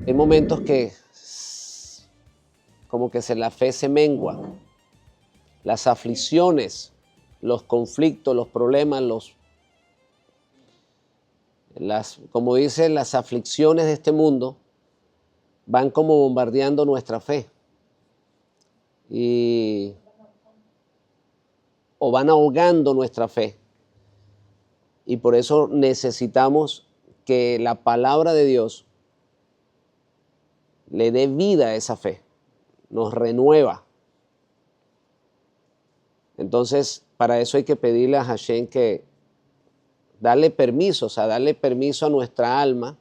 hay momentos que como que la fe se mengua. Las aflicciones, los conflictos, los problemas, como dicen, las aflicciones de este mundo van como bombardeando nuestra fe o van ahogando nuestra fe. Y por eso necesitamos que la palabra de Dios le dé vida a esa fe, nos renueva. Entonces, para eso hay que pedirle a Hashem que darle permiso, o sea, darle permiso a nuestra alma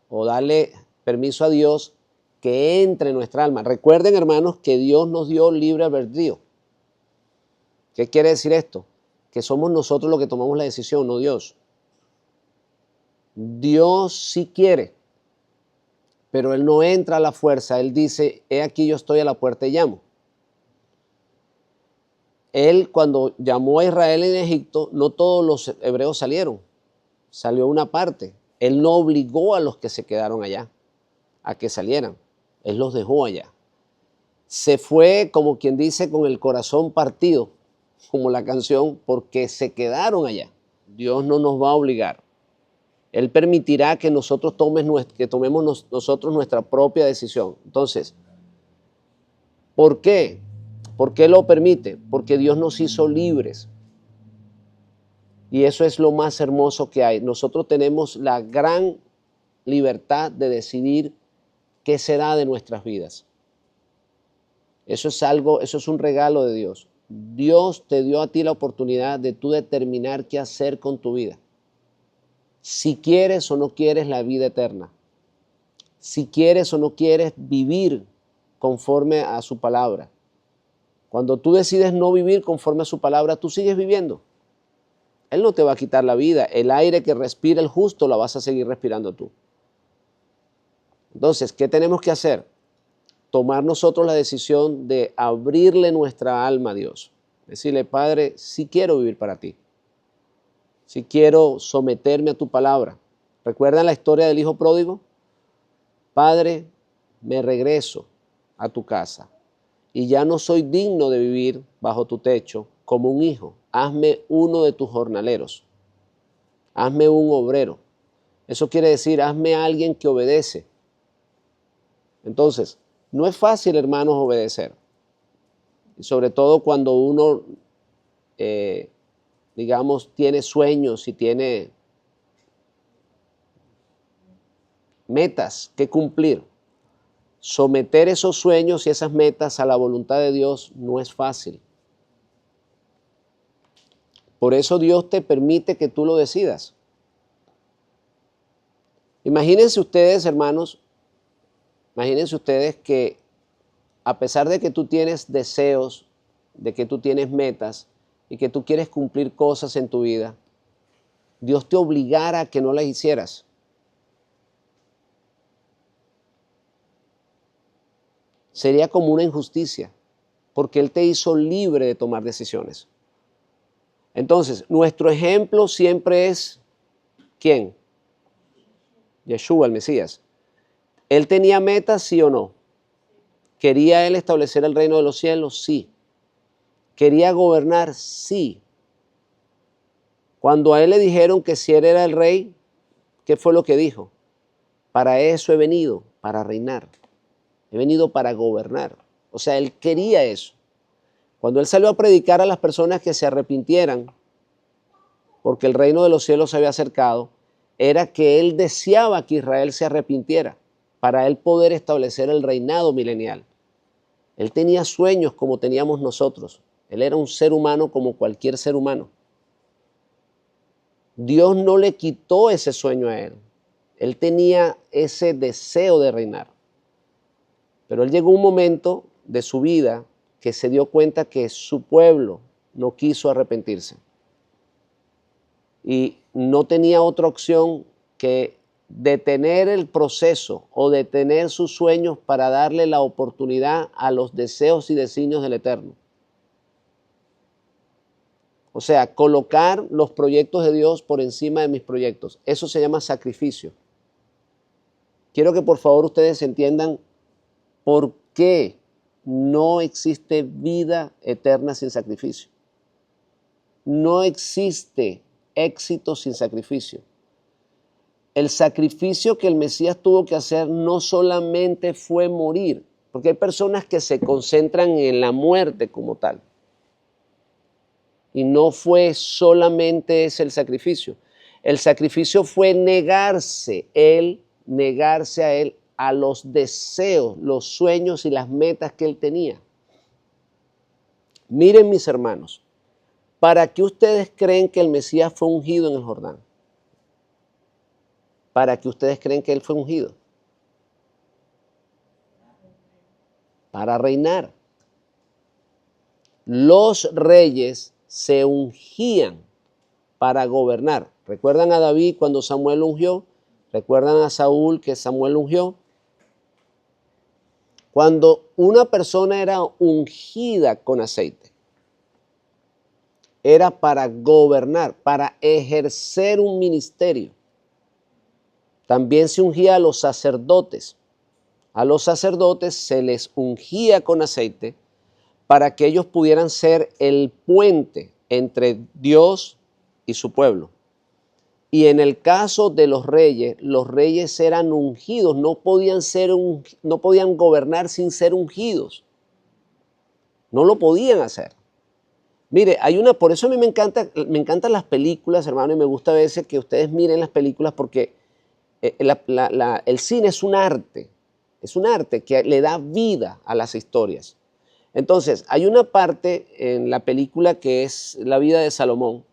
o darle permiso a Dios que entre en nuestra alma. Recuerden, hermanos, que Dios nos dio libre albedrío. ¿Qué quiere decir esto? Que somos nosotros los que tomamos la decisión, no Dios. Dios sí quiere, pero Él no entra a la fuerza. Él dice, he aquí yo estoy a la puerta y llamo. Él, cuando llamó a Israel en Egipto, no todos los hebreos salieron, salió una parte. Él no obligó a los que se quedaron allá a que salieran, Él los dejó allá. Se fue, como quien dice, con el corazón partido, como la canción, porque se quedaron allá. Dios no nos va a obligar. Él permitirá que nosotros tomemos nosotros nuestra propia decisión. Entonces, ¿por qué? ¿Por qué lo permite? Porque Dios nos hizo libres. Y eso es lo más hermoso que hay. Nosotros tenemos la gran libertad de decidir qué será de nuestras vidas. Eso es un regalo de Dios. Dios te dio a ti la oportunidad de tú determinar qué hacer con tu vida. Si quieres o no quieres la vida eterna. Si quieres o no quieres vivir conforme a su palabra. Cuando tú decides no vivir conforme a su palabra, tú sigues viviendo. Él no te va a quitar la vida. El aire que respira el justo la vas a seguir respirando tú. Entonces, ¿qué tenemos que hacer? Tomar nosotros la decisión de abrirle nuestra alma a Dios. Decirle, Padre, sí quiero vivir para ti. Sí quiero someterme a tu palabra. ¿Recuerdan la historia del hijo pródigo? Padre, me regreso a tu casa y ya no soy digno de vivir bajo tu techo como un hijo. Hazme uno de tus jornaleros. Hazme un obrero. Eso quiere decir, hazme a alguien que obedece. Entonces, no es fácil, hermanos, obedecer. Y sobre todo cuando uno, digamos, tiene sueños y tiene metas que cumplir. Someter esos sueños y esas metas a la voluntad de Dios no es fácil. Por eso Dios te permite que tú lo decidas. Imagínense ustedes, hermanos, imagínense ustedes que a pesar de que tú tienes deseos, de que tú tienes metas y que tú quieres cumplir cosas en tu vida, Dios te obligara a que no las hicieras. Sería como una injusticia, porque Él te hizo libre de tomar decisiones. Entonces, nuestro ejemplo siempre es, ¿quién? Yeshua, el Mesías. ¿Él tenía metas, sí o no? ¿Quería Él establecer el reino de los cielos? Sí. ¿Quería gobernar? Sí. Cuando a Él le dijeron que si Él era el rey, ¿qué fue lo que dijo? Para eso he venido, para reinar. He venido para gobernar. O sea, Él quería eso. Cuando Él salió a predicar a las personas que se arrepintieran, porque el reino de los cielos se había acercado, era que Él deseaba que Israel se arrepintiera para Él poder establecer el reinado milenial. Él tenía sueños como teníamos nosotros. Él era un ser humano como cualquier ser humano. Dios no le quitó ese sueño a Él. Él tenía ese deseo de reinar. Pero Él llegó un momento de su vida que se dio cuenta que su pueblo no quiso arrepentirse. Y no tenía otra opción que detener el proceso o detener sus sueños para darle la oportunidad a los deseos y designios del Eterno. O sea, colocar los proyectos de Dios por encima de mis proyectos. Eso se llama sacrificio. quiero que por favor ustedes entiendan por qué no existe vida eterna sin sacrificio. No existe éxito sin sacrificio. El sacrificio que el Mesías tuvo que hacer no solamente fue morir, porque hay personas que se concentran en la muerte como tal. Y no fue solamente ese el sacrificio. El sacrificio fue negarse a él, a los deseos, los sueños y las metas que él tenía. Miren, mis hermanos, ¿para qué ustedes creen que el Mesías fue ungido en el Jordán? ¿Para qué ustedes creen que él fue ungido? Para reinar. Los reyes se ungían para gobernar. ¿Recuerdan a David cuando Samuel ungió? ¿Recuerdan a Saúl que Samuel ungió? Cuando una persona era ungida con aceite, era para gobernar, para ejercer un ministerio. También se ungía a los sacerdotes. A los sacerdotes se les ungía con aceite para que ellos pudieran ser el puente entre Dios y su pueblo. Y en el caso de los reyes eran ungidos, no podían gobernar sin ser ungidos. No lo podían hacer. Mire, por eso a mí me encantan las películas, hermano, y me gusta a veces que ustedes miren las películas porque el cine es un arte que le da vida a las historias. Entonces, hay una parte en la película que es la vida de Salomón,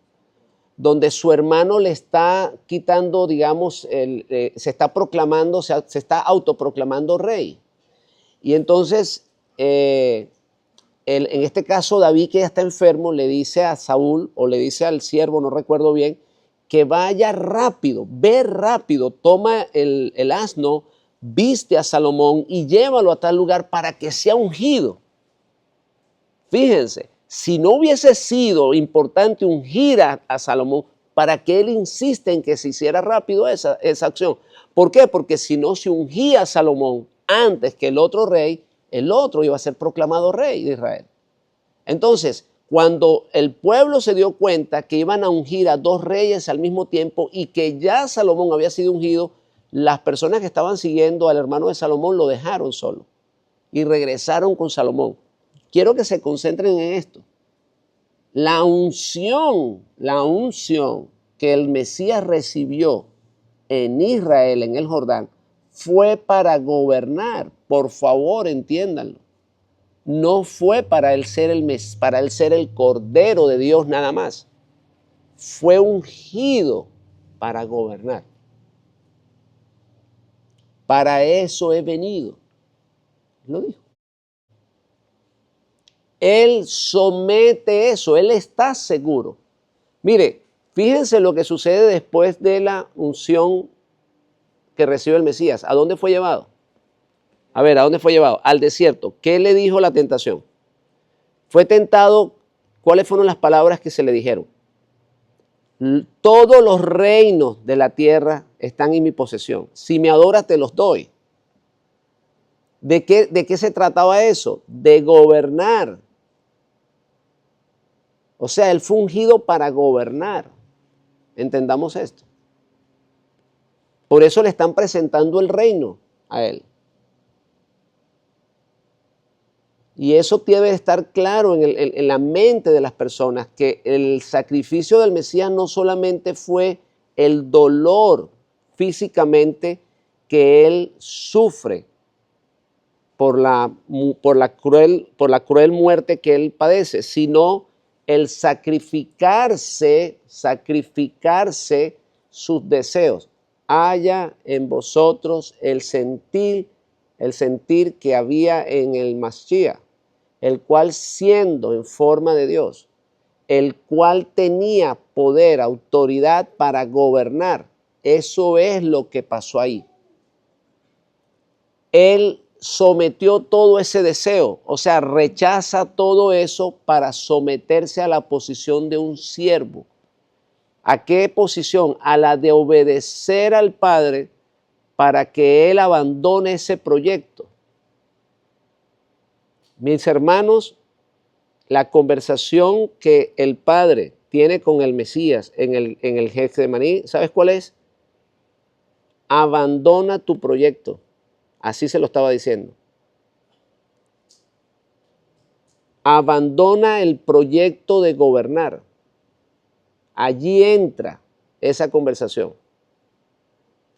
donde su hermano le está quitando, digamos, se está proclamando, se está autoproclamando rey. Y entonces, en este caso, David, que ya está enfermo, le dice a Saúl, o le dice al siervo, no recuerdo bien, que vaya rápido, ve rápido, toma el asno, viste a Salomón y llévalo a tal lugar para que sea ungido. Fíjense, si no hubiese sido importante ungir a Salomón, ¿para qué él insiste en que se hiciera rápido esa acción? ¿Por qué? Porque si no se ungía a Salomón antes que el otro rey, el otro iba a ser proclamado rey de Israel. Entonces, cuando el pueblo se dio cuenta que iban a ungir a dos reyes al mismo tiempo y que ya Salomón había sido ungido, las personas que estaban siguiendo al hermano de Salomón lo dejaron solo y regresaron con Salomón. Quiero que se concentren en esto. La unción que el Mesías recibió en Israel, en el Jordán, fue para gobernar. Por favor, entiéndanlo. No fue para él ser el Cordero de Dios nada más. Fue ungido para gobernar. Para eso he venido. Lo dijo. Él somete eso, él está seguro. Mire, fíjense lo que sucede después de la unción que recibe el Mesías. ¿A dónde fue llevado? A ver, ¿a dónde fue llevado? Al desierto. ¿Qué le dijo la tentación? Fue tentado, ¿cuáles fueron las palabras que se le dijeron? Todos los reinos de la tierra están en mi posesión. Si me adoras, te los doy. ¿De qué se trataba eso? De gobernar. O sea, él fue ungido para gobernar. Entendamos esto. Por eso le están presentando el reino a él. Y eso debe estar claro en la mente de las personas, que el sacrificio del Mesías no solamente fue el dolor físicamente que él sufre por la cruel muerte que él padece, sino el sacrificarse sus deseos. Haya en vosotros el sentir que había en el Mashiach, el cual siendo en forma de Dios, el cual tenía poder, autoridad para gobernar. Eso es lo que pasó ahí. Él sometió todo ese deseo, o sea, rechaza todo eso para someterse a la posición de un siervo. ¿A qué posición? A la de obedecer al Padre para que él abandone ese proyecto. Mis hermanos, la conversación que el Padre tiene con el Mesías en el Getsemaní, ¿sabes cuál es? Abandona tu proyecto. Así se lo estaba diciendo. Abandona el proyecto de gobernar. Allí entra esa conversación.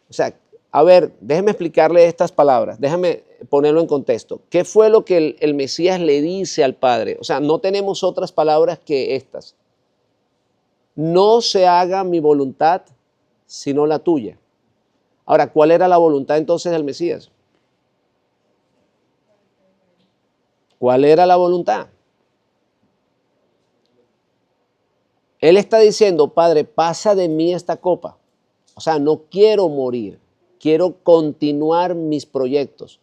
O sea, a ver, déjeme explicarle estas palabras, déjame ponerlo en contexto. ¿Qué fue lo que el Mesías le dice al Padre? O sea, no tenemos otras palabras que estas. No se haga mi voluntad, sino la tuya. Ahora, ¿cuál era la voluntad entonces del Mesías? ¿Cuál era la voluntad? Él está diciendo, Padre, pasa de mí esta copa. O sea, no quiero morir, quiero continuar mis proyectos.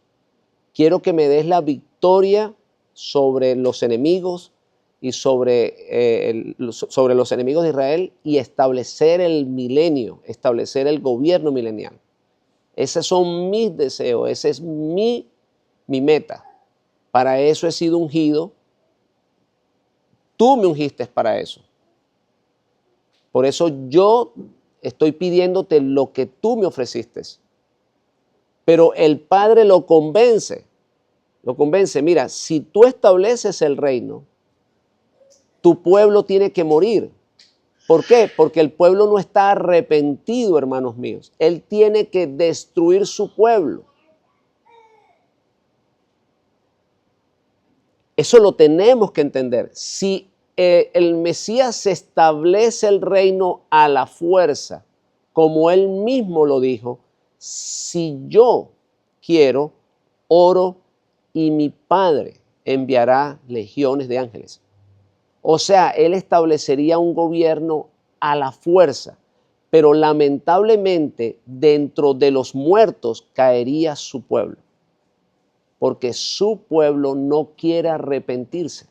Quiero que me des la victoria sobre los enemigos y sobre los enemigos de Israel y establecer el milenio, establecer el gobierno milenial. Esos son mis deseos, esa es mi meta. Para eso he sido ungido. Tú me ungiste para eso. Por eso yo estoy pidiéndote lo que tú me ofreciste. Pero el Padre lo convence, mira, si tú estableces el reino, tu pueblo tiene que morir. ¿Por qué? Porque el pueblo no está arrepentido, hermanos míos. Él tiene que destruir su pueblo. Eso lo tenemos que entender. Si el Mesías establece el reino a la fuerza, como él mismo lo dijo, si yo quiero, oro y mi Padre enviará legiones de ángeles. O sea, él establecería un gobierno a la fuerza, pero lamentablemente dentro de los muertos caería su pueblo, porque su pueblo no quiere arrepentirse.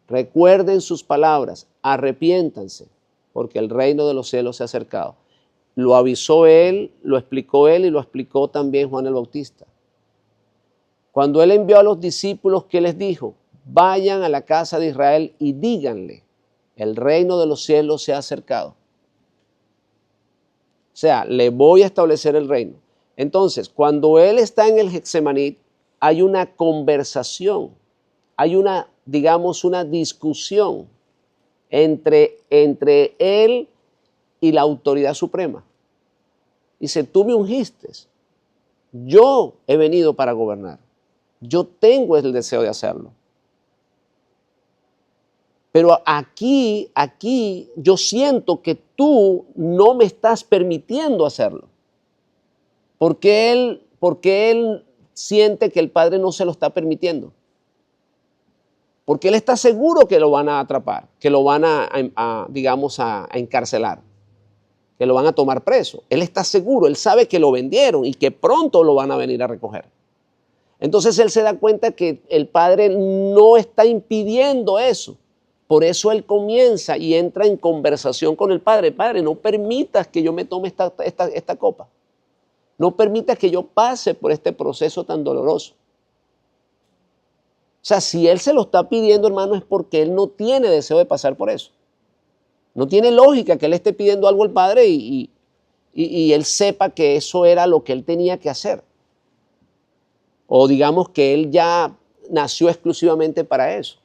Recuerden sus palabras, arrepiéntanse, porque el reino de los cielos se ha acercado. Lo avisó él, lo explicó él y lo explicó también Juan el Bautista. Cuando él envió a los discípulos, ¿qué les dijo? Vayan a la casa de Israel y díganle, el reino de los cielos se ha acercado. O sea, le voy a establecer el reino. Entonces, cuando él está en el Getsemaní, hay una conversación, hay una, digamos, una discusión entre él y la autoridad suprema. Dice, tú me ungiste, yo he venido para gobernar, yo tengo el deseo de hacerlo. Pero aquí yo siento que tú no me estás permitiendo hacerlo. Porque él siente que el Padre no se lo está permitiendo. Porque él está seguro que lo van a atrapar, que lo van digamos, a encarcelar, que lo van a tomar preso. Él está seguro, él sabe que lo vendieron y que pronto lo van a venir a recoger. Entonces él se da cuenta que el Padre no está impidiendo eso. Por eso él comienza y entra en conversación con el Padre. Padre, no permitas que yo me tome esta copa. No permitas que yo pase por este proceso tan doloroso. O sea, si él se lo está pidiendo, hermano, es porque él no tiene deseo de pasar por eso. No tiene lógica que él esté pidiendo algo al Padre y él sepa que eso era lo que él tenía que hacer. O digamos que él ya nació exclusivamente para eso.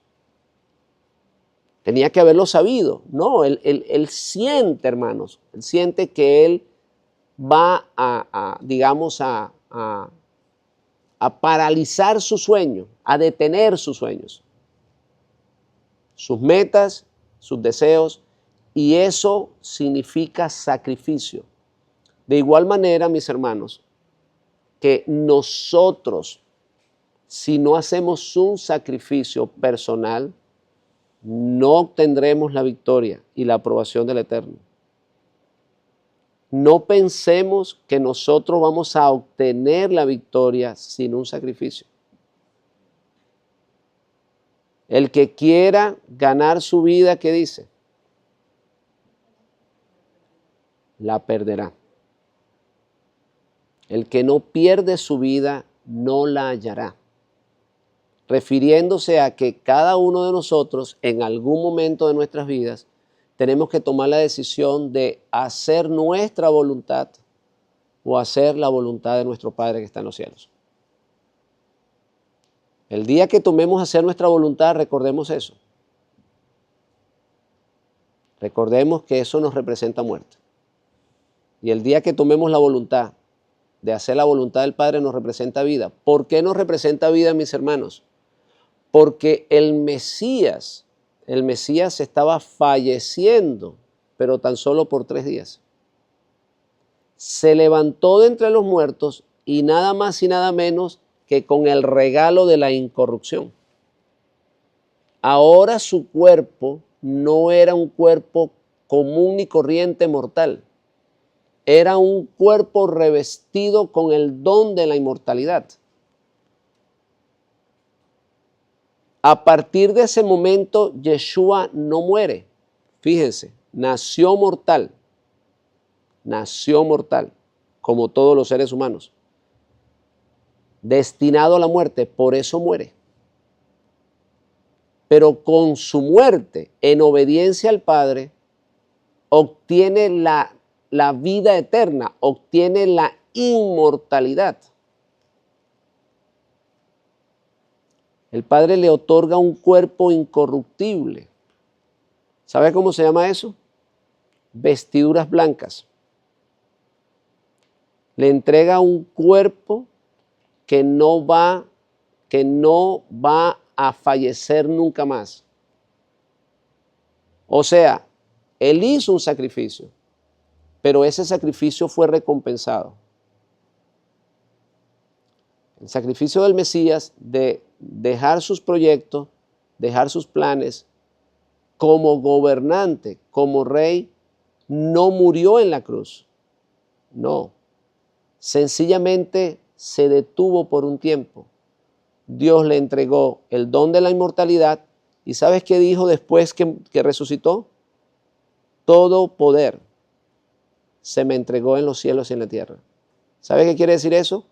Tenía que haberlo sabido. No, él siente, hermanos, él siente que él va digamos, a paralizar su sueño, a detener sus sueños, sus metas, sus deseos, y eso significa sacrificio. De igual manera, mis hermanos, que nosotros, si no hacemos un sacrificio personal, no obtendremos la victoria y la aprobación del Eterno. No pensemos que nosotros vamos a obtener la victoria sin un sacrificio. El que quiera ganar su vida, ¿qué dice? La perderá. El que no pierde su vida no la hallará. Refiriéndose a que cada uno de nosotros en algún momento de nuestras vidas tenemos que tomar la decisión de hacer nuestra voluntad o hacer la voluntad de nuestro Padre que está en los cielos. El día que tomemos hacer nuestra voluntad, recordemos eso. Recordemos que eso nos representa muerte. Y el día que tomemos la voluntad de hacer la voluntad del Padre nos representa vida. ¿Por qué nos representa vida, mis hermanos? Porque el Mesías estaba falleciendo, pero tan solo por 3 días. Se levantó de entre los muertos y nada más y nada menos que con el regalo de la incorrupción. Ahora su cuerpo no era un cuerpo común y corriente mortal. Era un cuerpo revestido con el don de la inmortalidad. A partir de ese momento, Yeshua no muere. Fíjense, nació mortal, como todos los seres humanos, destinado a la muerte, por eso muere. Pero con su muerte, en obediencia al Padre, obtiene la vida eterna, obtiene la inmortalidad. El Padre le otorga un cuerpo incorruptible. ¿Sabe cómo se llama eso? Vestiduras blancas. Le entrega un cuerpo que no va a fallecer nunca más. O sea, Él hizo un sacrificio, pero ese sacrificio fue recompensado. El sacrificio del Mesías de dejar sus proyectos, dejar sus planes, como gobernante, como rey, no murió en la cruz. No, sencillamente se detuvo por un tiempo. Dios le entregó el don de la inmortalidad y ¿sabes qué dijo después que resucitó? Todo poder se me entregó en los cielos y en la tierra. ¿Sabes qué quiere decir eso?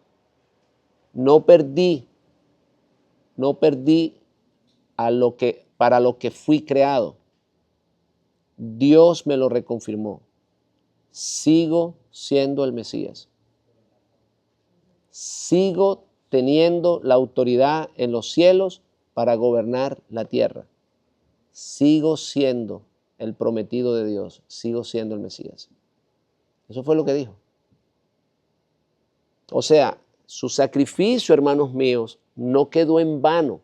No perdí para lo que fui creado. Dios me lo reconfirmó. Sigo siendo el Mesías. Sigo teniendo la autoridad en los cielos para gobernar la tierra. Sigo siendo el prometido de Dios. Sigo siendo el Mesías. Eso fue lo que dijo. O sea, su sacrificio, hermanos míos, no quedó en vano.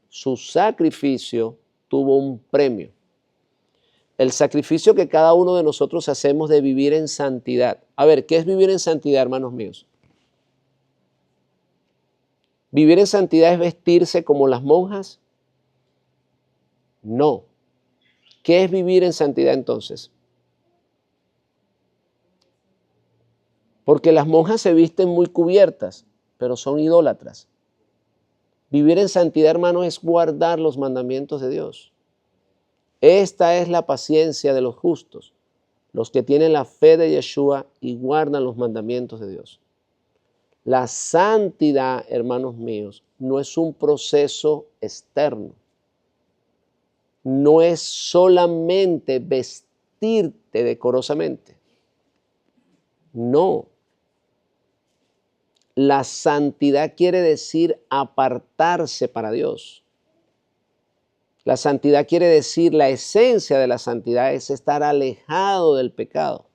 Su sacrificio tuvo un premio. El sacrificio que cada uno de nosotros hacemos de vivir en santidad. A ver, ¿qué es vivir en santidad, hermanos míos? ¿Vivir en santidad es vestirse como las monjas? No. ¿Qué es vivir en santidad entonces? Porque las monjas se visten muy cubiertas, pero son idólatras. Vivir en santidad, hermano, es guardar los mandamientos de Dios. Esta es la paciencia de los justos, los que tienen la fe de Yeshua y guardan los mandamientos de Dios. La santidad, hermanos míos, no es un proceso externo. No es solamente vestirte decorosamente. No. La santidad quiere decir apartarse para Dios. La santidad quiere decir, la esencia de la santidad es estar alejado del pecado.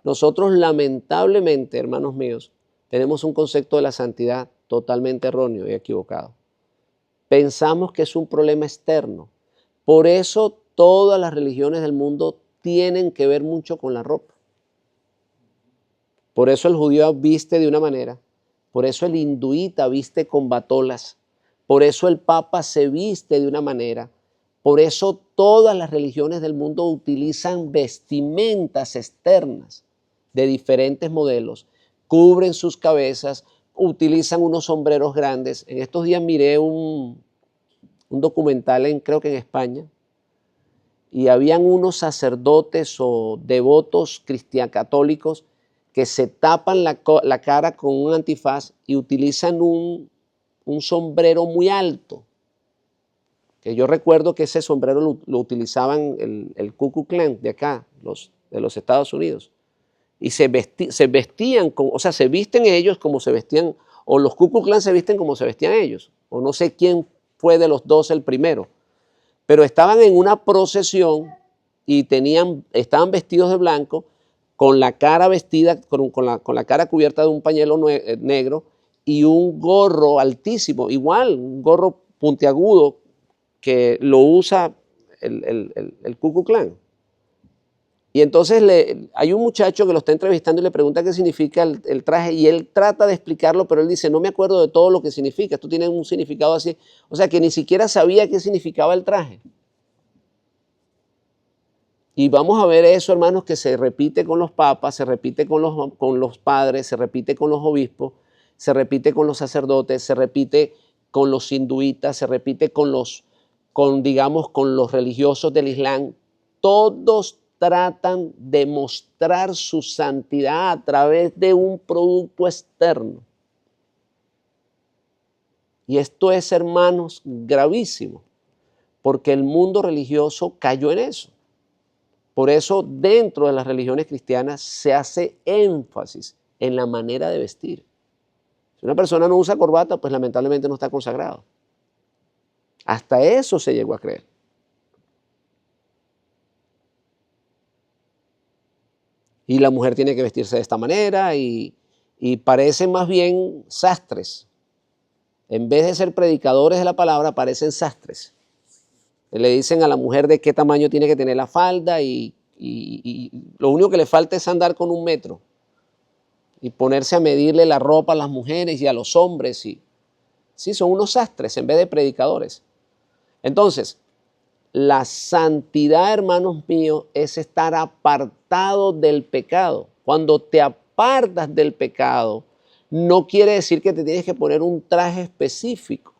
Nosotros lamentablemente, hermanos míos, tenemos un concepto de la santidad totalmente erróneo y equivocado. Pensamos que es un problema externo. Por eso todas las religiones del mundo tienen que ver mucho con la ropa. Por eso el judío viste de una manera, por eso el hinduita viste con batolas, por eso el papa se viste de una manera, por eso todas las religiones del mundo utilizan vestimentas externas de diferentes modelos, cubren sus cabezas, utilizan unos sombreros grandes. En estos días miré un documental creo que en España, y habían unos sacerdotes o devotos católicos que se tapan la cara con un antifaz y utilizan un sombrero muy alto. Que yo recuerdo que ese sombrero lo utilizaban el Ku Klux Klan de acá, de los Estados Unidos. Y se vestían, o sea, se visten ellos como se vestían, o los Ku Klux Klan se visten como se vestían ellos, o no sé quién fue de los dos el primero, pero estaban en una procesión y estaban vestidos de blanco, con la cara vestida, con la cara cubierta de un pañuelo negro y un gorro altísimo, igual, un gorro puntiagudo que lo usa el Ku Klux Klan. Y entonces hay un muchacho que lo está entrevistando y le pregunta qué significa el traje y él trata de explicarlo, pero él dice, no me acuerdo de todo lo que significa, esto tiene un significado así. O sea, que ni siquiera sabía qué significaba el traje. Y vamos a ver eso, hermanos, que se repite con los papas, se repite con los padres, se repite con los obispos, se repite con los sacerdotes, se repite con los hinduitas, se repite con los religiosos del Islam. Todos tratan de mostrar su santidad a través de un producto externo. Y esto es, hermanos, gravísimo, porque el mundo religioso cayó en eso. Por eso, dentro de las religiones cristianas se hace énfasis en la manera de vestir. Si una persona no usa corbata, pues lamentablemente no está consagrado. Hasta eso se llegó a creer. Y la mujer tiene que vestirse de esta manera y parecen más bien sastres. En vez de ser predicadores de la palabra, parecen sastres. Le dicen a la mujer de qué tamaño tiene que tener la falda y lo único que le falta es andar con 1 metro y ponerse a medirle la ropa a las mujeres y a los hombres. Sí, son unos sastres en vez de predicadores. Entonces, la santidad, hermanos míos, es estar apartado del pecado. Cuando te apartas del pecado, no quiere decir que te tienes que poner un traje específico.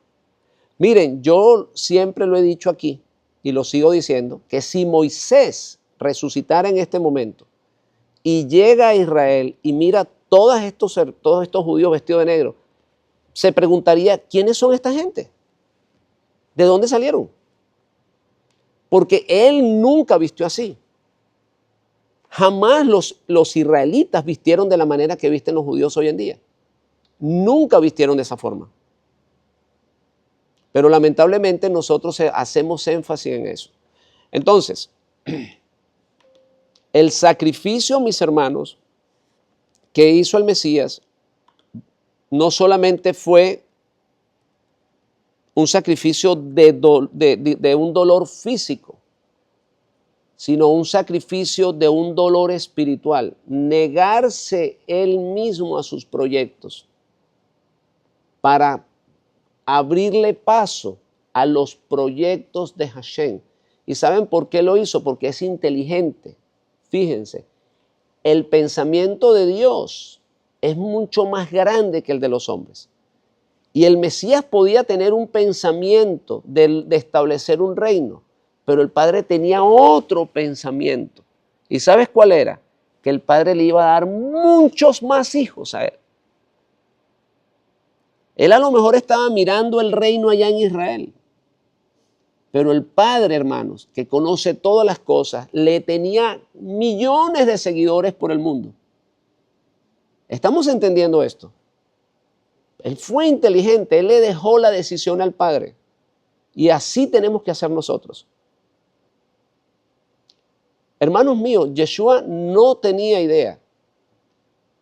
Miren, yo siempre lo he dicho aquí y lo sigo diciendo, que si Moisés resucitara en este momento y llega a Israel y mira todos estos judíos vestidos de negro, se preguntaría, ¿quiénes son esta gente? ¿De dónde salieron? Porque él nunca vistió así. Jamás los israelitas vistieron de la manera que visten los judíos hoy en día. Nunca vistieron de esa forma. Pero lamentablemente nosotros hacemos énfasis en eso. Entonces, el sacrificio, mis hermanos, que hizo el Mesías, no solamente fue un sacrificio de un dolor físico, sino un sacrificio de un dolor espiritual. Negarse él mismo a sus proyectos para abrirle paso a los proyectos de Hashem. ¿Y saben por qué lo hizo? Porque es inteligente. Fíjense, el pensamiento de Dios es mucho más grande que el de los hombres. Y el Mesías podía tener un pensamiento de establecer un reino, pero el Padre tenía otro pensamiento. ¿Y sabes cuál era? Que el Padre le iba a dar muchos más hijos a él. Él a lo mejor estaba mirando el reino allá en Israel, pero el Padre, hermanos, que conoce todas las cosas, le tenía millones de seguidores por el mundo. ¿Estamos entendiendo esto? Él fue inteligente, él le dejó la decisión al Padre. Y así tenemos que hacer nosotros. Hermanos míos, Yeshua no tenía idea,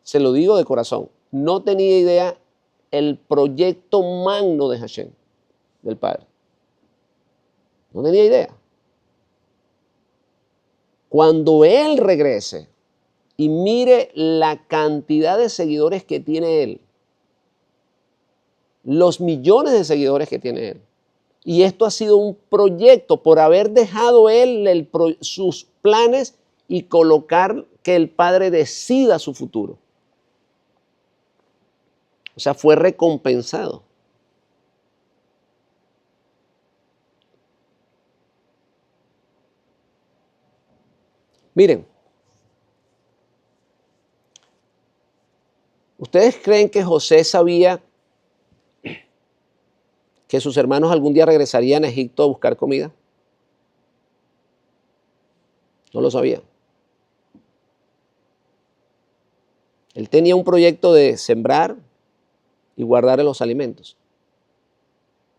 se lo digo de corazón, no tenía idea el proyecto magno de Hashem, del Padre. No tenía idea. Cuando Él regrese y mire la cantidad de seguidores que tiene Él, los millones de seguidores que tiene Él, y esto ha sido un proyecto por haber dejado Él sus planes y colocar que el Padre decida su futuro. O sea, fue recompensado. Miren, ¿Ustedes creen que José sabía que sus hermanos algún día regresarían a Egipto a buscar comida? No lo sabía. Él tenía un proyecto de sembrar y guardar los alimentos.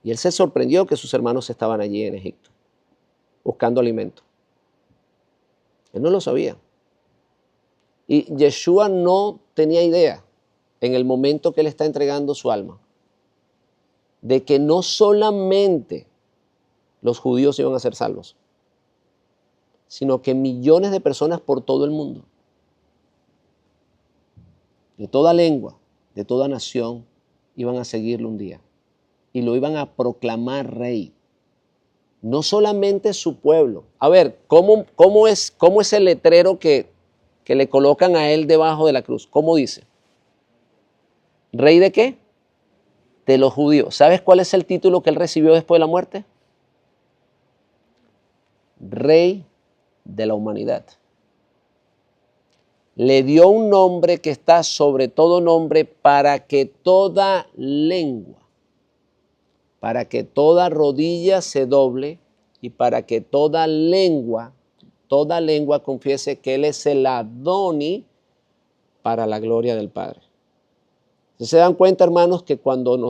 Y él se sorprendió que sus hermanos estaban allí en Egipto, buscando alimento. Él no lo sabía. Y Yeshua no tenía idea, en el momento que él está entregando su alma, de que no solamente los judíos iban a ser salvos, sino que millones de personas por todo el mundo, de toda lengua, de toda nación, iban a seguirlo un día y lo iban a proclamar rey. No solamente su pueblo. A ver, ¿cómo es el letrero que le colocan a él debajo de la cruz? ¿Cómo dice? ¿Rey de qué? De los judíos. ¿Sabes cuál es el título que él recibió después de la muerte? Rey de la humanidad. Le dio un nombre que está sobre todo nombre para que toda lengua, para que toda rodilla se doble y para que toda lengua confiese que Él es el Adoni para la gloria del Padre. ¿Se dan cuenta, hermanos, que cuando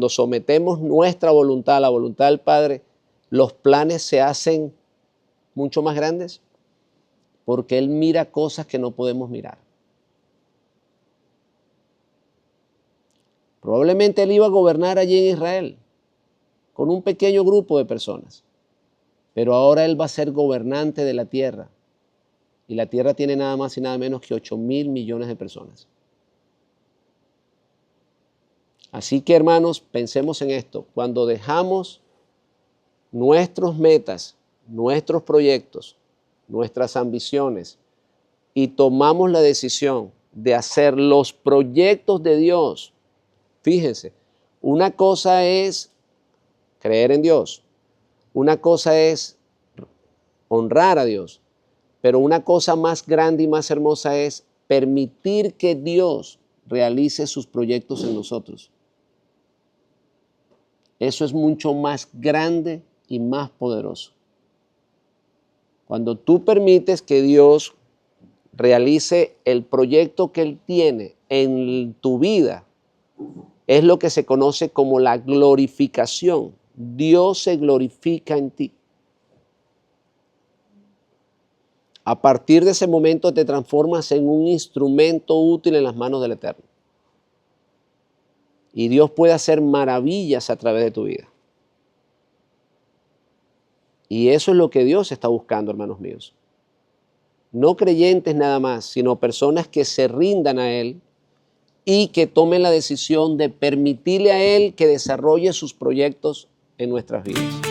sometemos nuestra voluntad a la voluntad del Padre, los planes se hacen mucho más grandes? Porque Él mira cosas que no podemos mirar. Probablemente Él iba a gobernar allí en Israel con un pequeño grupo de personas, pero ahora Él va a ser gobernante de la tierra, y la tierra tiene nada más y nada menos que 8.000 millones de personas. Así que, hermanos, pensemos en esto. Cuando dejamos nuestras metas, nuestros proyectos, nuestras ambiciones y tomamos la decisión de hacer los proyectos de Dios, fíjense, una cosa es creer en Dios, una cosa es honrar a Dios, pero una cosa más grande y más hermosa es permitir que Dios realice sus proyectos en nosotros. Eso es mucho más grande y más poderoso. Cuando tú permites que Dios realice el proyecto que Él tiene en tu vida, es lo que se conoce como la glorificación. Dios se glorifica en ti. A partir de ese momento te transformas en un instrumento útil en las manos del Eterno. Y Dios puede hacer maravillas a través de tu vida. Y eso es lo que Dios está buscando, hermanos míos. No creyentes nada más, sino personas que se rindan a Él y que tomen la decisión de permitirle a Él que desarrolle sus proyectos en nuestras vidas.